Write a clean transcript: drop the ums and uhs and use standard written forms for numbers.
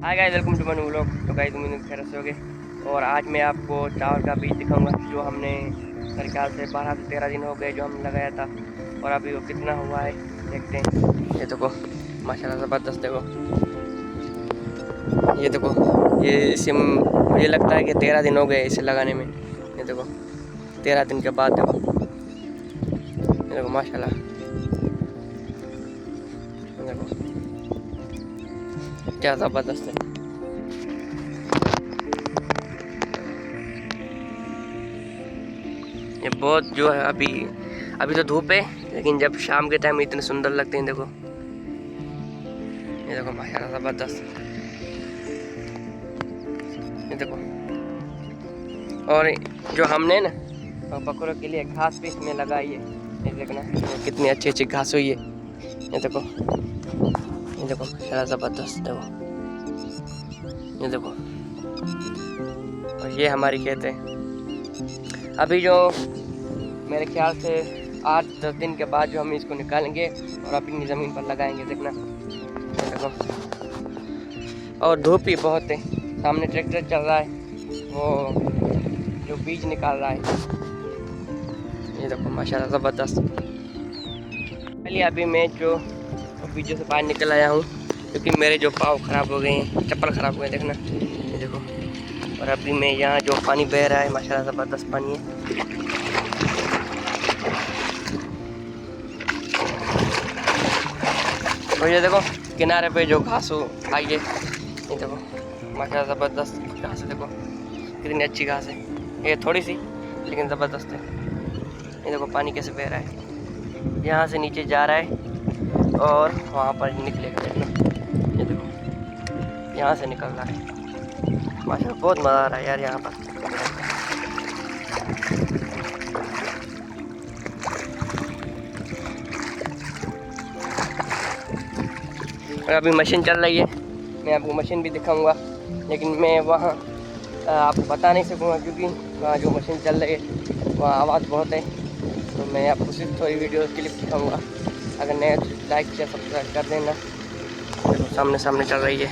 Hi guys, welcome to my new vlog. तो guys उम्मीद खैर से होगे। और आज मैं आपको चावल का बीज दिखाऊंगा जो हमने मेरे ख्याल से 12 से 13 दिन हो गए जो हमने लगाया था। और अभी वो कितना हुआ है देखते हैं। ये देखो माशाल्लाह ज़बरदस्त। देखो ये देखो, ये इसे मुझे लगता है कि 13 दिन हो गए इसे लगाने में। ये देखो 13 दिन के बाद देखो, ये देखो माशाल्लाह। देखो क्या ज़बरदस्त है। ये बहुत जो है अभी तो धूप है, लेकिन जब शाम के टाइम इतने सुंदर लगते हैं। देखो ये देखो माशाल्लाह ज़बरदस्त। ये देखो, और जो हमने ना बकरों के लिए घास भी इसमें लगाई है। ये देखना कितनी अच्छी अच्छी घास हुई है। ये देखो, ये देखो माशाल्लाह ज़बरदस्त। देखो ये देखो, और ये हमारी खेत है। अभी जो मेरे ख्याल से 8-10 दिन के बाद जो हम इसको निकालेंगे और अपनी ज़मीन पर लगाएंगे। देखना ये देखो, और धूप भी बहुत है। सामने ट्रैक्टर चल रहा है, वो जो बीज निकाल रहा है। ये देखो माशाल्लाह ज़बरदस्त। पहले अभी मैं जो बीजों से बाहर निकल आया हूँ क्योंकि मेरे जो पाँव ख़राब हो गए हैं, चप्पल ख़राब हो गए। देखना ये देखो, और अभी मैं यहाँ जो पानी बह रहा है माशाल्लाह ज़बरदस्त पानी है। और ये देखो किनारे पे जो घास आई है, ये देखो माशाल्लाह ज़बरदस्त घास है। देखो कितनी अच्छी घास है। ये थोड़ी सी लेकिन ज़बरदस्त है। ये देखो पानी कैसे बह रहा है, यहाँ से नीचे जा रहा है और वहाँ पर निकलेगा। देखना ये देखो यहाँ से निकल रहा है। माशाल्लाह बहुत मज़ा आ रहा है यार यहाँ पर। और अभी मशीन चल रही है, मैं आपको मशीन भी दिखाऊंगा, लेकिन मैं वहाँ आपको बता नहीं सकूँगा क्योंकि वहाँ जो मशीन चल रही है वहाँ आवाज़ बहुत है। तो मैं आपको सिर्फ थोड़ी वीडियो क्लिप दिखाऊंगा। अगर नए लाइक या सब्सक्राइब कर देना। देखो सामने सामने चल रही है।